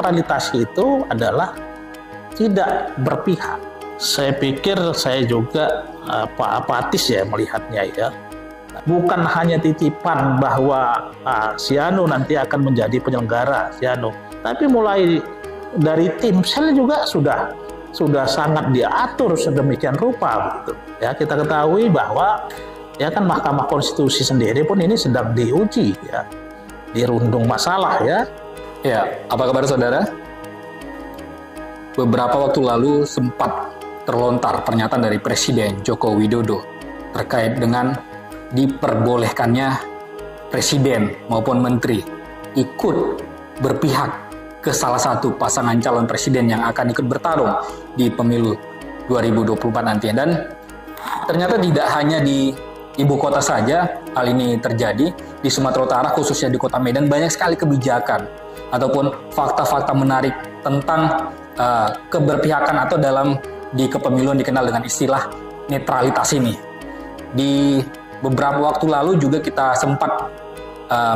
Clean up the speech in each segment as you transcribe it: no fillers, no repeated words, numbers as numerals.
netralitas itu adalah tidak berpihak. Saya pikir saya juga apatis ya melihatnya ya. Bukan hanya titipan bahwa si Anu nanti akan menjadi penyelenggara si Anu, tapi mulai dari tim sel juga sudah sangat diatur sedemikian rupa gitu. Ya, kita ketahui bahwa ya kan Mahkamah Konstitusi sendiri pun ini sedang diuji ya, dirundung masalah ya. Ya, apa kabar saudara? Beberapa waktu lalu sempat terlontar pernyataan dari Presiden Joko Widodo terkait dengan diperbolehkannya presiden maupun menteri ikut berpihak ke salah satu pasangan calon presiden yang akan ikut bertarung di pemilu 2024 nanti. Dan ternyata tidak hanya di ibu kota saja hal ini terjadi, di Sumatera Utara khususnya di Kota Medan banyak sekali kebijakan ataupun fakta-fakta menarik tentang keberpihakan atau di kepemiluan dikenal dengan istilah netralitas ini. Di beberapa waktu lalu juga kita sempat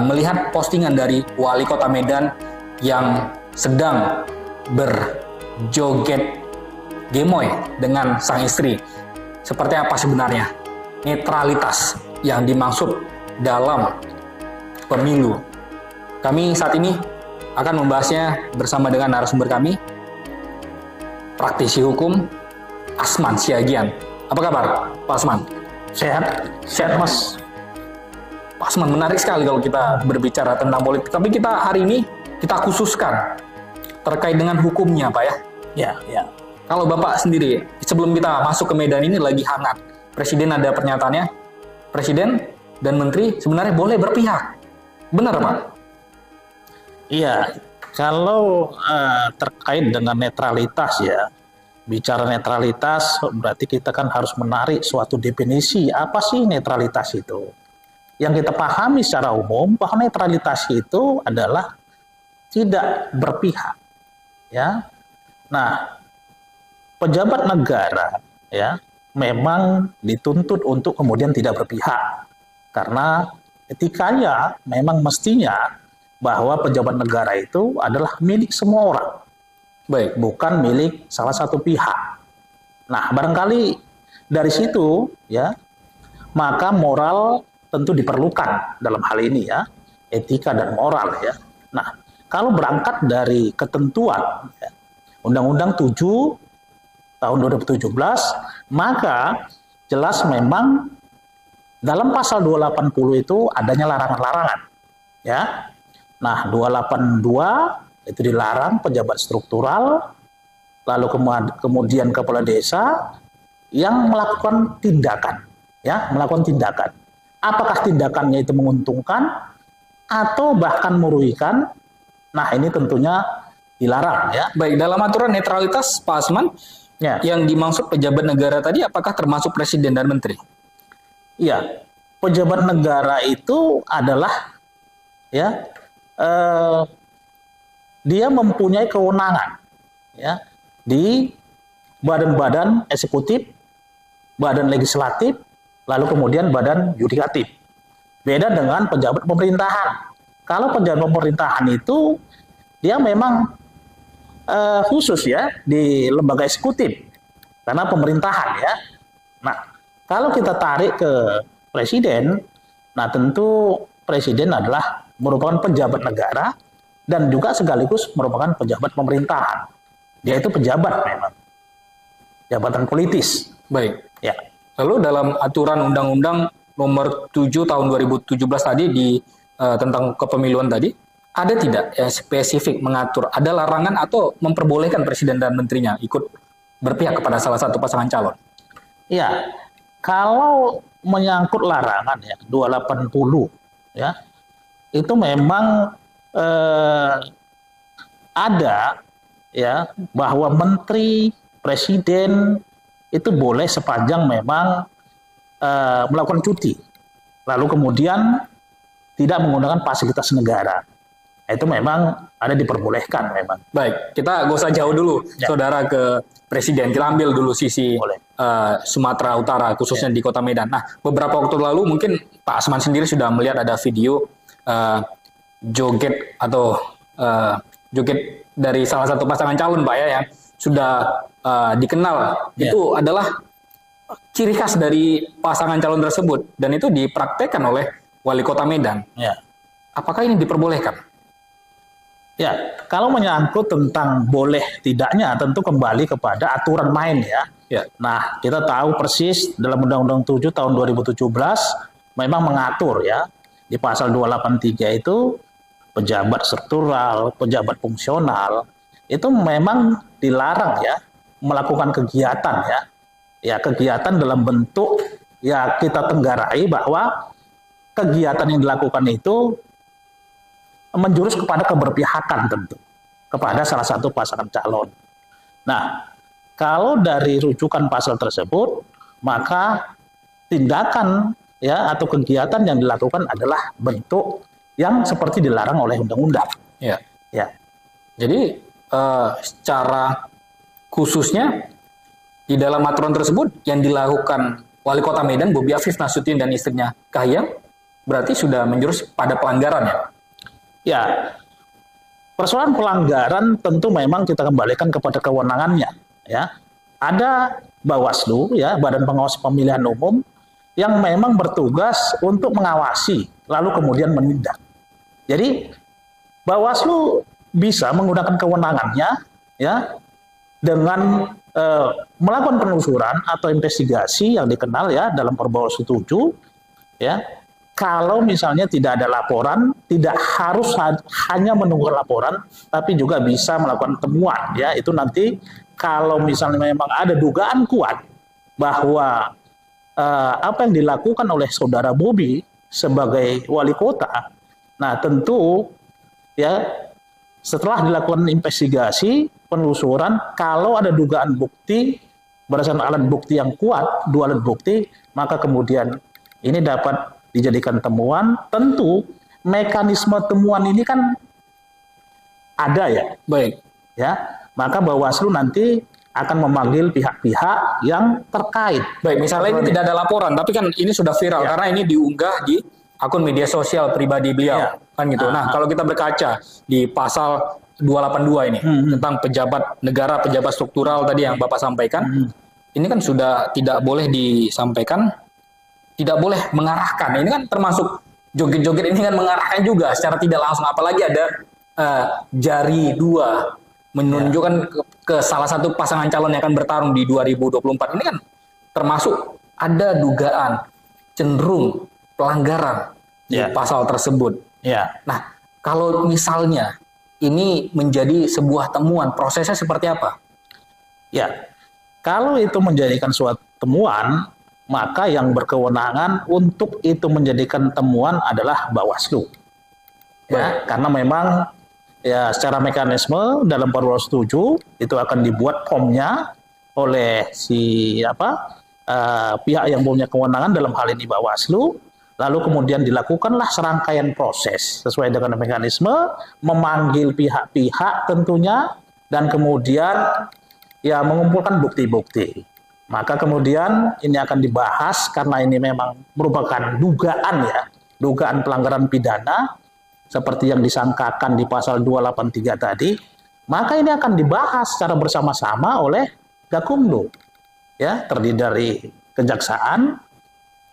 melihat postingan dari Wali Kota Medan yang sedang berjoget gemoy dengan sang istri. Seperti apa sebenarnya netralitas yang dimaksud dalam pemilu? Kami saat ini akan membahasnya bersama dengan narasumber kami, praktisi hukum Asman Siagian. Apa kabar, Pak Asman? Sehat Mas. Pak Asman, menarik sekali kalau kita berbicara tentang politik. Tapi kita hari ini kita khususkan terkait dengan hukumnya, Pak ya. Ya. Kalau Bapak sendiri, sebelum kita masuk ke Medan ini lagi hangat. Presiden ada pernyataannya, Presiden dan Menteri sebenarnya boleh berpihak. Benar, Pak? Iya, kalau terkait dengan netralitas ya, bicara netralitas berarti kita kan harus menarik suatu definisi apa sih netralitas itu. Yang kita pahami secara umum bahwa netralitas itu adalah tidak berpihak. Ya. Nah, pejabat negara ya memang dituntut untuk kemudian tidak berpihak karena etikanya memang mestinya bahwa pejabat negara itu adalah milik semua orang. Baik, bukan milik salah satu pihak. Nah, barangkali dari situ ya, maka moral tentu diperlukan dalam hal ini ya, etika dan moral ya. Nah, kalau berangkat dari ketentuan ya, Undang-Undang 7 tahun 2017, maka jelas memang dalam pasal 280 itu adanya larangan-larangan ya. Nah, 282 itu dilarang pejabat struktural, lalu kemudian kepala desa yang melakukan tindakan, ya, melakukan tindakan. Apakah tindakannya itu menguntungkan atau bahkan merugikan? Nah, ini tentunya dilarang, ya. Baik, dalam aturan netralitas, Pak Asman, ya, yang dimaksud pejabat negara tadi apakah termasuk presiden dan menteri? Iya, pejabat negara itu adalah, ya, dia mempunyai kewenangan ya di badan-badan eksekutif, badan legislatif, lalu kemudian badan yudikatif. Beda dengan pejabat pemerintahan. Kalau pejabat pemerintahan itu dia memang khusus ya di lembaga eksekutif karena pemerintahan ya. Nah, kalau kita tarik ke presiden, nah tentu presiden adalah merupakan pejabat negara dan juga sekaligus merupakan pejabat pemerintahan. Dia itu pejabat memang. Jabatan politis. Baik. Ya. Lalu dalam aturan Undang-Undang nomor 7 tahun 2017 tadi tentang kepemiluan tadi, ada tidak yang spesifik mengatur, ada larangan atau memperbolehkan presiden dan menterinya ikut berpihak kepada salah satu pasangan calon? Iya. Kalau menyangkut larangan ya 280 ya. Itu memang ada ya bahwa menteri, presiden itu boleh sepanjang memang melakukan cuti, lalu kemudian tidak menggunakan fasilitas negara. Itu memang ada diperbolehkan memang. Baik, kita gak usah jauh dulu, ya. Saudara ke presiden, kita ambil dulu sisi Sumatera Utara, khususnya di Kota Medan. Nah, beberapa waktu lalu mungkin Pak Asman sendiri sudah melihat ada video joget atau joget dari salah satu pasangan calon Pak ya yang sudah dikenal itu adalah ciri khas dari pasangan calon tersebut dan itu dipraktekkan oleh Wali Kota Medan. Apakah ini diperbolehkan? Ya, kalau menyangkut tentang boleh tidaknya tentu kembali kepada aturan main ya. Nah, kita tahu persis dalam Undang-Undang 7 tahun 2017 memang mengatur ya di pasal 283 itu pejabat struktural, pejabat fungsional itu memang dilarang ya melakukan kegiatan ya. Ya, kegiatan dalam bentuk ya kita tenggarai bahwa kegiatan yang dilakukan itu menjurus kepada keberpihakan tentu kepada salah satu pasangan calon. Nah, kalau dari rujukan pasal tersebut, maka tindakan ya atau kegiatan yang dilakukan adalah bentuk yang seperti dilarang oleh undang-undang. Ya. Jadi secara khususnya di dalam aturan tersebut yang dilakukan Wali Kota Medan Bobi Afif Nasution dan istrinya Kahiyang berarti sudah menjurus pada pelanggaran ya. Ya, persoalan pelanggaran tentu memang kita kembalikan kepada kewenangannya. Ya, ada Bawaslu, ya Badan Pengawas Pemilihan Umum, yang memang bertugas untuk mengawasi, lalu kemudian menindak. Jadi Bawaslu bisa menggunakan kewenangannya, ya, dengan melakukan penelusuran atau investigasi yang dikenal ya dalam Perbawaslu 7, ya. Kalau misalnya tidak ada laporan, tidak harus hanya menunggu laporan, tapi juga bisa melakukan temuan. Ya, itu nanti kalau misalnya memang ada dugaan kuat bahwa apa yang dilakukan oleh saudara Bobi sebagai wali kota, nah tentu ya setelah dilakukan investigasi, penelusuran, kalau ada dugaan bukti berdasarkan alat bukti yang kuat, dua alat bukti, maka kemudian ini dapat dijadikan temuan. Tentu mekanisme temuan ini kan ada ya. Baik. Ya, maka Bawaslu nanti akan memanggil pihak-pihak yang terkait. Baik, misalnya ini tidak ada laporan, tapi kan ini sudah viral karena ini diunggah di akun media sosial pribadi beliau, kan gitu. Nah, kalau kita berkaca di pasal 282 ini tentang pejabat negara, pejabat struktural tadi yang Bapak sampaikan, ini kan sudah tidak boleh disampaikan, tidak boleh mengarahkan. Ini kan termasuk joget-joget ini kan mengarahkan juga secara tidak langsung. Apalagi ada jari dua menunjukkan ke salah satu pasangan calon yang akan bertarung di 2024. Ini kan termasuk ada dugaan cenderung pelanggaran di pasal tersebut. Nah, kalau misalnya ini menjadi sebuah temuan, prosesnya seperti apa? Ya, kalau itu menjadikan suatu temuan, maka yang berkewenangan untuk itu menjadikan temuan adalah Bawaslu. Ya, karena memang ya secara mekanisme dalam Perbawaslu 7 itu akan dibuat formnya oleh pihak yang punya kewenangan dalam hal ini Bawaslu, lalu kemudian dilakukanlah serangkaian proses sesuai dengan mekanisme, memanggil pihak-pihak tentunya, dan kemudian ya mengumpulkan bukti-bukti. Maka kemudian ini akan dibahas karena ini memang merupakan dugaan pelanggaran pidana seperti yang disangkakan di pasal 283 tadi, maka ini akan dibahas secara bersama-sama oleh Gakumdu, ya, terdiri dari Kejaksaan,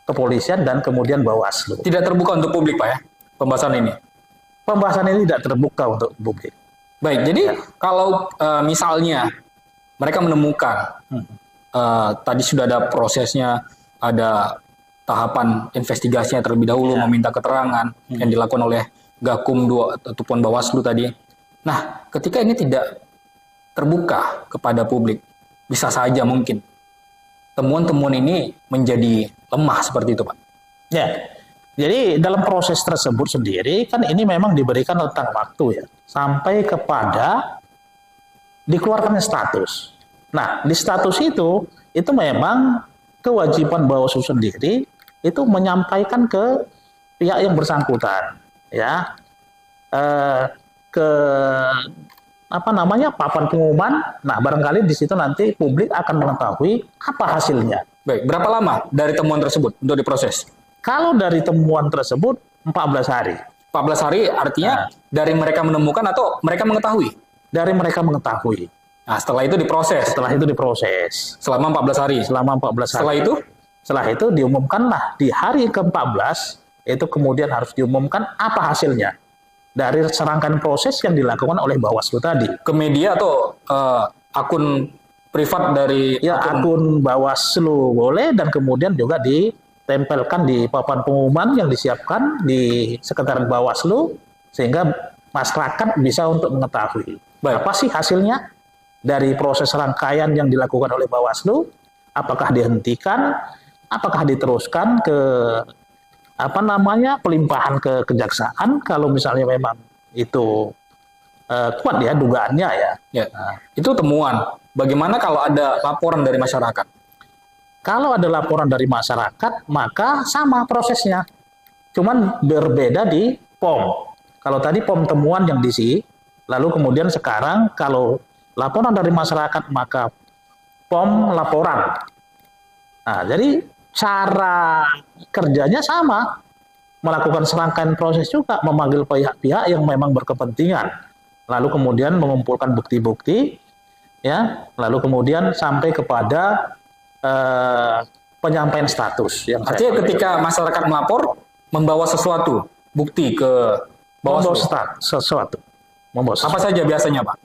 Kepolisian, dan kemudian Bawaslu. Tidak terbuka untuk publik, Pak ya, pembahasan ini? Pembahasan ini tidak terbuka untuk publik. Baik, jadi kalau misalnya mereka menemukan tadi sudah ada prosesnya, ada tahapan investigasinya terlebih dahulu, meminta keterangan yang dilakukan oleh Gakumdu ataupun Bawaslu tadi. Nah, ketika ini tidak terbuka kepada publik, bisa saja mungkin temuan-temuan ini menjadi lemah seperti itu, Pak. Ya, jadi dalam proses tersebut sendiri kan ini memang diberikan rentang waktu ya, sampai kepada dikeluarkannya status. Nah, di status itu memang kewajiban Bawaslu sendiri itu menyampaikan ke pihak yang bersangkutan, ya, ke papan pengumuman. Nah, barangkali di situ nanti publik akan mengetahui apa hasilnya. Baik, berapa lama dari temuan tersebut untuk diproses? Kalau dari temuan tersebut 14 hari. 14 hari artinya dari mereka menemukan atau mereka mengetahui? dari mereka mengetahui. Nah, setelah itu diproses. Setelah itu diproses. Selama 14 hari. Selama 14 hari. Setelah itu diumumkanlah di hari ke-14, itu kemudian harus diumumkan apa hasilnya dari serangkaian proses yang dilakukan oleh Bawaslu tadi. Ke media atau akun privat dari... Ya, akun Bawaslu boleh, dan kemudian juga ditempelkan di papan pengumuman yang disiapkan di sekretariat Bawaslu, sehingga masyarakat bisa untuk mengetahui. Baik. Apa sih hasilnya dari proses rangkaian yang dilakukan oleh Bawaslu? Apakah dihentikan? Apakah diteruskan ke pelimpahan ke kejaksaan kalau misalnya memang itu kuat ya dugaannya ya. Ya. Nah, itu temuan. Bagaimana kalau ada laporan dari masyarakat? Kalau ada laporan dari masyarakat, maka sama prosesnya. Cuman berbeda di POM. Kalau tadi POM temuan yang diisi, lalu kemudian sekarang kalau laporan dari masyarakat, maka POM laporan. Nah, jadi cara kerjanya sama, melakukan serangkaian proses juga, memanggil pihak-pihak yang memang berkepentingan, lalu kemudian mengumpulkan bukti-bukti, ya, lalu kemudian sampai kepada penyampaian status. Yang artinya ketika masyarakat melapor, membawa sesuatu, bukti ke Bawaslu. Membawa sesuatu. Apa saja biasanya, Pak?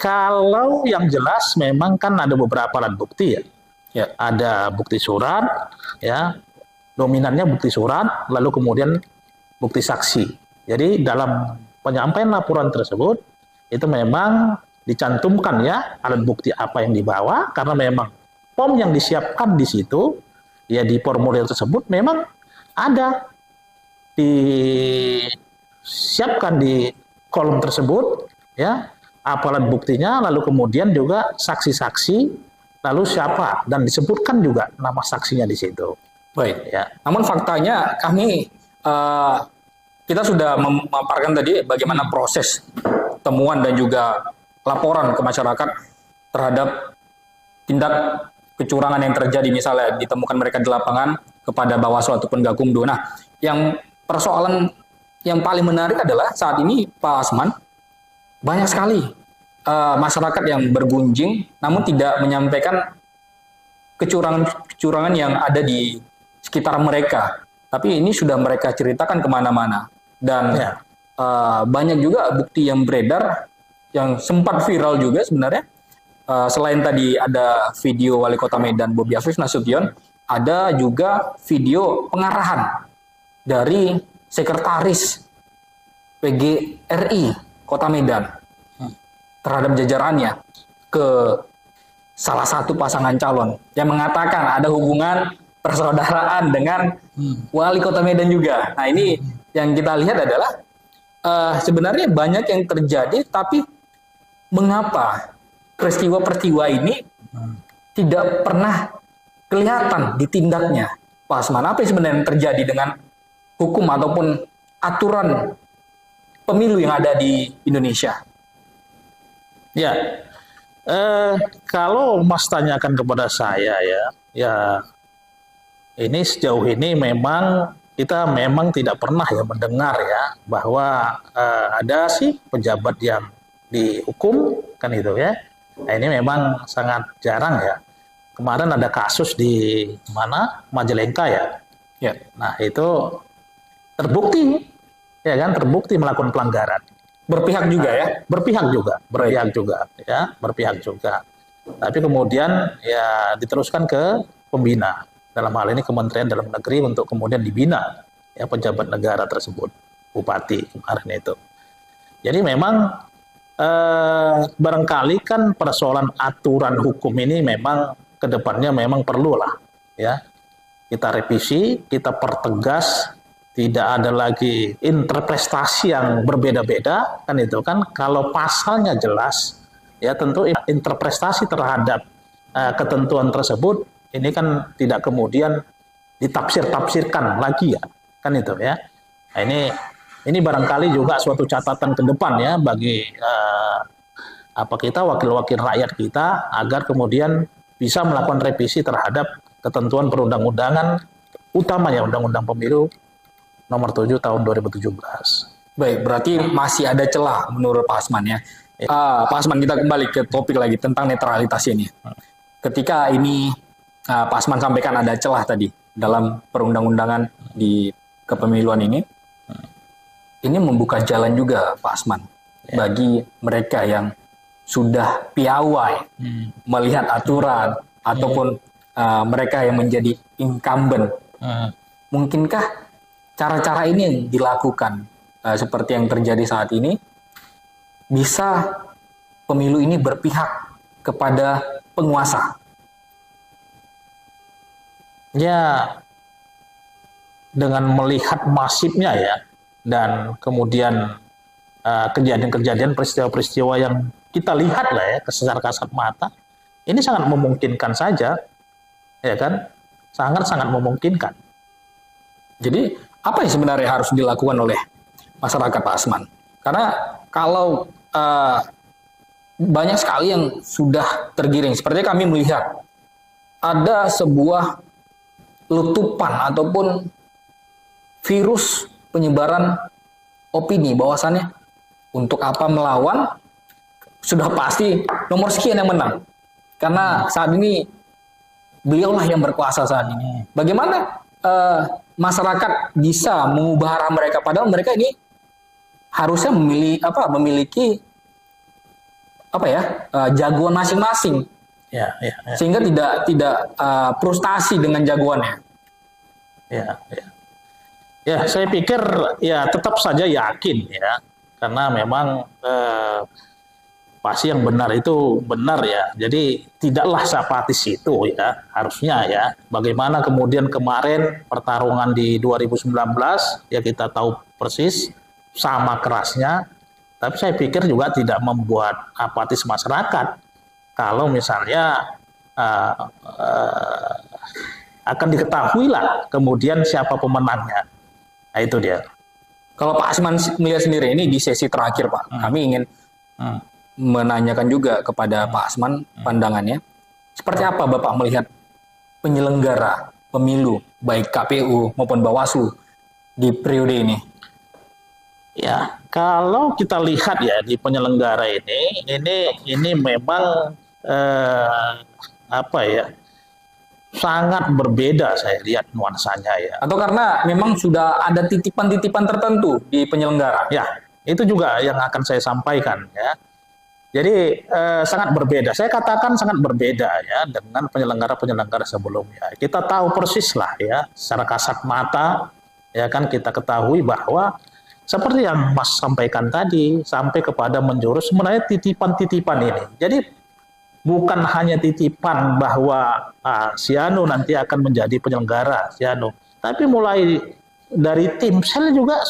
Kalau yang jelas memang kan ada beberapa alat bukti ya. Ya. Ada bukti surat, ya, dominannya bukti surat, lalu kemudian bukti saksi. Jadi dalam penyampaian laporan tersebut itu memang dicantumkan ya alat bukti apa yang dibawa, karena memang POM yang disiapkan di situ ya di formulir tersebut memang ada disiapkan di kolom tersebut ya apa alat buktinya, lalu kemudian juga saksi-saksi, lalu siapa, dan disebutkan juga nama saksinya di situ. Baik. Ya. Namun faktanya kami kita sudah memaparkan tadi bagaimana proses temuan dan juga laporan ke masyarakat terhadap tindak kecurangan yang terjadi, misalnya ditemukan mereka di lapangan kepada Bawaslu ataupun Gakumdu. Nah, yang persoalan yang paling menarik adalah saat ini Pak Asman, banyak sekali masyarakat yang bergunjing namun tidak menyampaikan kecurangan yang ada di sekitar mereka. Tapi ini sudah mereka ceritakan kemana-mana. Dan banyak juga bukti yang beredar, yang sempat viral juga sebenarnya. Selain tadi ada video Wali Kota Medan Bobi Afif Nasution, ada juga video pengarahan dari Sekretaris PGRI Kota Medan terhadap jajarannya ke salah satu pasangan calon yang mengatakan ada hubungan persaudaraan dengan Wali Kota Medan juga. Nah, ini yang kita lihat adalah sebenarnya banyak yang terjadi, tapi mengapa peristiwa-peristiwa ini tidak pernah kelihatan ditindaknya? Pak Asman, apa yang sebenarnya terjadi dengan hukum ataupun aturan pemilu yang ada di Indonesia? Ya, kalau Mas tanyakan kepada saya ya ini sejauh ini memang kita memang tidak pernah ya mendengar ya bahwa ada sih pejabat yang dihukum kan itu ya. Nah, ini memang sangat jarang ya. Kemarin ada kasus di mana Majalengka ya. Ya. Nah, itu terbukti ya kan, terbukti melakukan pelanggaran. Berpihak juga ya? Berpihak juga. Tapi kemudian ya diteruskan ke pembina. Dalam hal ini Kementerian Dalam Negeri untuk kemudian dibina ya pejabat negara tersebut, bupati kemarin itu. Jadi memang barangkali kan persoalan aturan hukum ini memang kedepannya memang perlulah ya kita revisi, kita pertegas, tidak ada lagi interpretasi yang berbeda-beda kan itu kan. Kalau pasalnya jelas ya tentu interpretasi terhadap ketentuan tersebut ini kan tidak kemudian ditafsir-tafsirkan lagi ya kan itu ya. Nah, ini barangkali juga suatu catatan ke depan ya bagi kita wakil-wakil rakyat kita agar kemudian bisa melakukan revisi terhadap ketentuan perundang-undangan, utamanya Undang-Undang Pemilu nomor 7 tahun 2017. Baik, berarti masih ada celah menurut Pak Asman ya. Pak Asman, kita kembali ke topik lagi tentang netralitas ini. Ketika ini Pak Asman sampaikan ada celah tadi dalam perundang-undangan di kepemiluan ini membuka jalan juga Pak Asman bagi mereka yang sudah piawai melihat aturan ataupun mereka yang menjadi incumbent. Mungkinkah cara-cara ini yang dilakukan seperti yang terjadi saat ini bisa pemilu ini berpihak kepada penguasa? Ya, dengan melihat masifnya ya, dan kemudian kejadian-kejadian, peristiwa-peristiwa yang kita lihat lah ya, secara kasat mata, ini sangat memungkinkan saja, ya kan? Sangat-sangat memungkinkan. Jadi, apa yang sebenarnya harus dilakukan oleh masyarakat, Pak Asman? Karena kalau banyak sekali yang sudah tergiring. Seperti kami melihat ada sebuah letupan ataupun virus penyebaran opini bahwasannya untuk apa melawan, sudah pasti nomor sekian yang menang. Karena saat ini beliaulah yang berkuasa saat ini. Bagaimana masyarakat bisa mengubah arah mereka, padahal mereka ini harusnya memiliki jagoan masing-masing, sehingga tidak frustasi dengan jagoannya. Ya, saya pikir ya tetap saja yakin ya, karena memang pasti yang benar itu benar ya. Jadi tidaklah seapatis itu ya, harusnya ya. Bagaimana kemudian kemarin pertarungan di 2019 ya, kita tahu persis sama kerasnya, tapi saya pikir juga tidak membuat apatis masyarakat kalau misalnya akan diketahui lah kemudian siapa pemenangnya. Nah, itu dia. Kalau Pak Asman melihat sendiri, ini di sesi terakhir Pak, kami ingin menanyakan juga kepada Pak Asman pandangannya, seperti apa Bapak melihat penyelenggara pemilu baik KPU maupun Bawaslu di periode ini? Ya, kalau kita lihat ya di penyelenggara ini memang sangat berbeda saya lihat nuansanya ya. Atau karena memang sudah ada titipan-titipan tertentu di penyelenggara? Ya, itu juga yang akan saya sampaikan ya. Jadi sangat berbeda. Saya katakan sangat berbeda ya dengan penyelenggara-penyelenggara sebelumnya. Kita tahu persis lah ya, secara kasat mata ya kan, kita ketahui bahwa seperti yang Mas sampaikan tadi, sampai kepada menjurus sebenarnya titipan-titipan ini. Jadi bukan hanya titipan bahwa si Anu nanti akan menjadi penyelenggara, si Anu, tapi mulai dari tim sel juga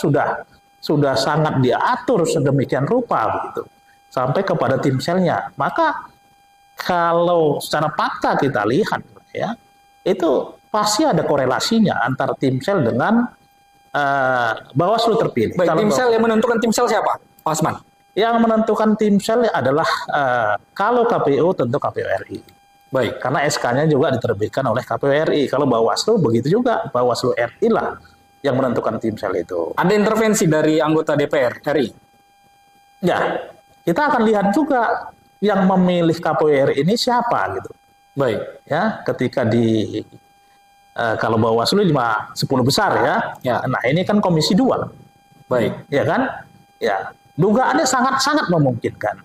sudah sangat diatur sedemikian rupa gitu, sampai kepada tim selnya. Maka kalau secara fakta kita lihat ya, itu pasti ada korelasinya antara tim sel dengan Bawaslu terpilih. Baik, tim sel yang menentukan tim sel siapa, Pak Asman? Yang menentukan tim sel adalah kalau KPU tentu KPU RI. Baik, karena SK-nya juga diterbitkan oleh KPU RI. Kalau Bawaslu begitu juga, Bawaslu RI lah yang menentukan tim sel itu. Ada intervensi dari anggota DPR RI? Ya, kita akan lihat juga yang memilih KPU RI ini siapa gitu. Baik, ya, ketika di kalau Bawaslu 10 besar ya. Nah, ini kan Komisi 2. Baik, ya kan? Ya, dugaannya sangat-sangat memungkinkan.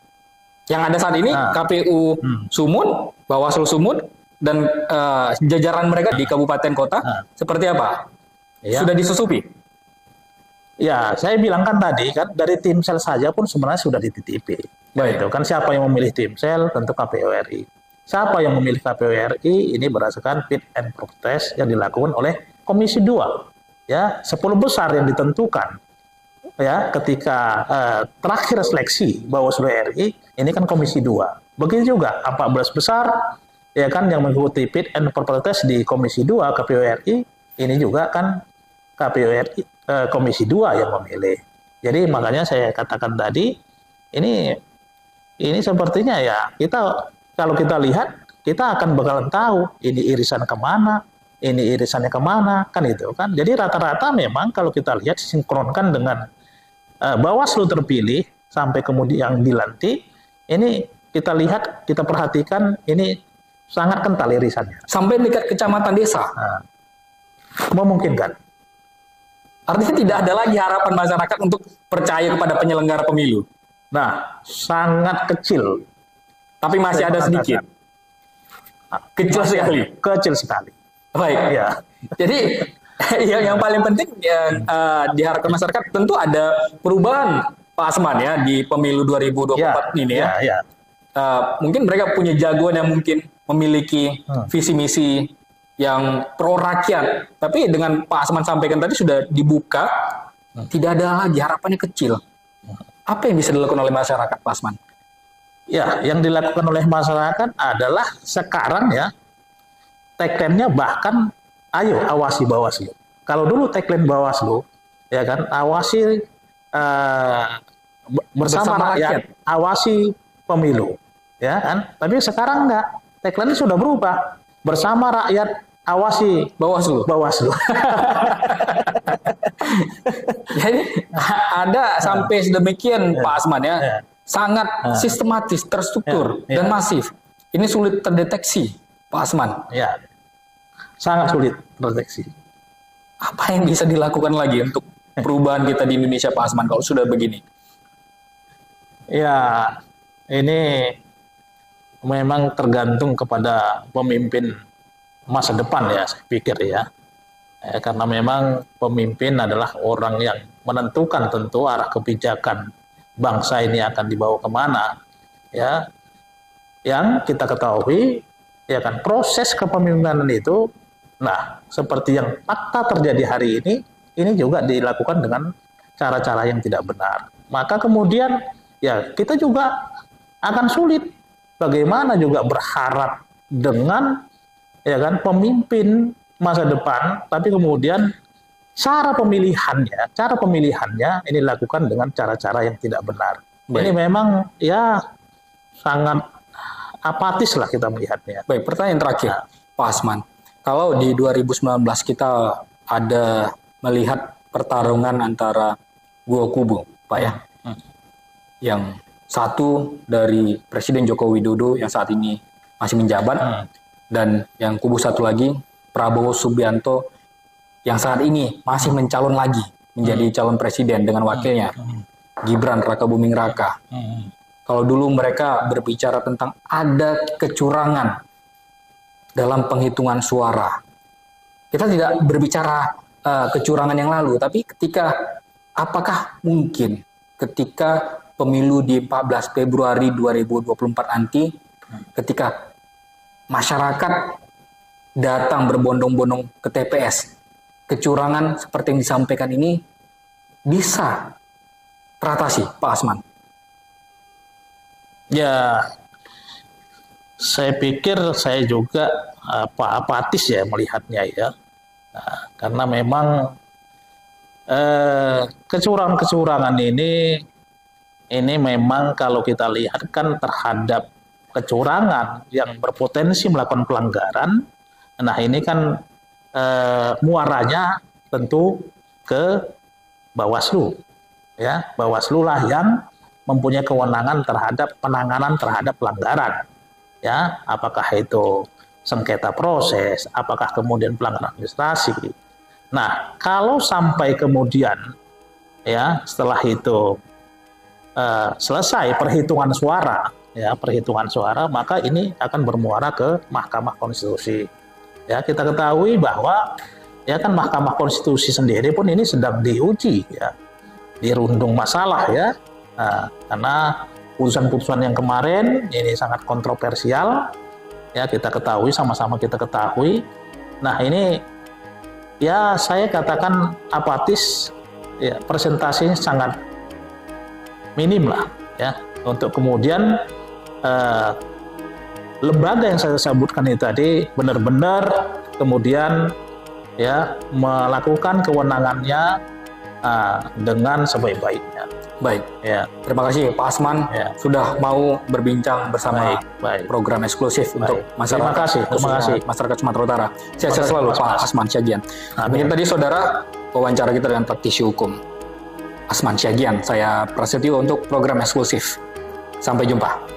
Yang ada saat ini KPU Sumut, Bawaslu Sumut, dan jajaran mereka di kabupaten kota seperti apa? Ya. Sudah disusupi? Ya, saya bilang kan tadi kan dari tim sel saja pun sebenarnya sudah dititipi. Baik. Itu kan siapa yang memilih tim sel? Tentu KPU RI. Siapa yang memilih KPU RI? Ini berdasarkan fit and proper test yang dilakukan oleh Komisi 2. Ya, 10 besar yang ditentukan. Ya, ketika terakhir seleksi Bawaslu RI, ini kan Komisi 2. Begitu juga 14 besar ya kan yang mengikuti fit and proper test di Komisi 2 KPU RI, ini juga kan KPU RI Komisi 2 yang memilih. Jadi makanya saya katakan tadi ini sepertinya ya, kita kalau kita lihat, kita akan bakalan tahu ini irisan kemana, ini irisannya kemana, kan itu kan. Jadi rata-rata memang kalau kita lihat sinkronkan dengan Bawaslu terpilih sampai kemudian yang dilantik, ini kita lihat, kita perhatikan, ini sangat kental irisannya. Sampai dekat kecamatan desa. Nah, memungkinkan. Artinya tidak ada lagi harapan masyarakat untuk percaya kepada penyelenggara pemilu. Nah, sangat kecil. Tapi masih ada sedikit. Kecil sekali. Kecil sekali. Baik. Ya. Jadi yang paling penting diharapkan masyarakat tentu ada perubahan Pak Asman ya di pemilu 2024 ini ya. Ya. Mungkin mereka punya jagoan yang mungkin memiliki visi misi yang pro rakyat. Tapi dengan Pak Asman sampaikan tadi sudah dibuka, tidak ada lagi, harapannya kecil. Apa yang bisa dilakukan oleh masyarakat, Pak Asman? Ya, yang dilakukan oleh masyarakat adalah sekarang ya, tagline-nya bahkan, ayo awasi Bawaslu. Kalau dulu tagline Bawaslu, ya kan, awasi bersama rakyat, awasi pemilu, ya kan. Tapi sekarang enggak, tagline-nya sudah berubah, bersama rakyat, awasi Bawaslu. Jadi ada sampai sedemikian Pak Asman ya, sangat sistematis, terstruktur dan masif. Ini sulit terdeteksi Pak Asman. Ya, sangat sulit terdeteksi. Apa yang bisa dilakukan lagi untuk perubahan kita di Indonesia Pak Asman kalau sudah begini? Ya, ini memang tergantung kepada pemimpin masa depan ya, saya pikir ya. Karena memang pemimpin adalah orang yang menentukan tentu arah kebijakan bangsa ini akan dibawa kemana, ya. Yang kita ketahui, ya kan, proses kepemimpinan itu, nah, seperti yang fakta terjadi hari ini juga dilakukan dengan cara-cara yang tidak benar. Maka kemudian, ya kita juga akan sulit. Bagaimana juga berharap dengan, ya kan, pemimpin masa depan, tapi kemudian cara pemilihannya ini dilakukan dengan cara-cara yang tidak benar. Baik. Ini memang ya sangat apatis lah kita melihatnya. Baik, pertanyaan terakhir, Pak Asman. Kalau di 2019 kita ada melihat pertarungan antara dua kubu, Pak ya. Yang satu dari Presiden Joko Widodo yang saat ini masih menjabat, dan yang kubu satu lagi Prabowo Subianto yang saat ini masih mencalon lagi menjadi calon presiden dengan wakilnya Gibran Rakabuming Raka. Kalau dulu mereka berbicara tentang ada kecurangan dalam penghitungan suara, kita tidak berbicara kecurangan yang lalu, tapi apakah mungkin ketika pemilu di 14 Februari 2024 nanti, ketika masyarakat datang berbondong-bondong ke TPS, kecurangan seperti yang disampaikan ini bisa teratasi, Pak Asman? Ya, saya pikir saya juga apatis ya melihatnya ya, karena memang kecurangan-kecurangan ini memang kalau kita lihat kan terhadap kecurangan yang berpotensi melakukan pelanggaran. Nah ini kan muaranya tentu ke Bawaslu, ya, Bawaslu lah yang mempunyai kewenangan terhadap penanganan terhadap pelanggaran, ya, apakah itu sengketa proses, apakah kemudian pelanggaran administrasi. Nah kalau sampai kemudian ya setelah itu selesai perhitungan suara, maka ini akan bermuara ke Mahkamah Konstitusi. Ya, kita ketahui bahwa ya kan Mahkamah Konstitusi sendiri pun ini sedang diuji ya, dirundung masalah ya, karena putusan-putusan yang kemarin ini sangat kontroversial ya, kita ketahui, sama-sama kita ketahui. Nah ini ya saya katakan apatis ya, presentasinya sangat minim lah ya, untuk kemudian lembaga yang saya sebutkan itu tadi benar-benar kemudian ya melakukan kewenangannya dengan sebaik-baiknya. Baik, ya. Terima kasih Pak Asman sudah mau berbincang bersama program eksklusif untuk masyarakat. Terima kasih. Masyarakat Sumatera Utara. Sehat selalu Pak Asman Syagian. Mungkin tadi saudara wawancara kita dengan praktisi hukum Asman Syagian. Saya Prasetyo untuk program eksklusif. Sampai jumpa.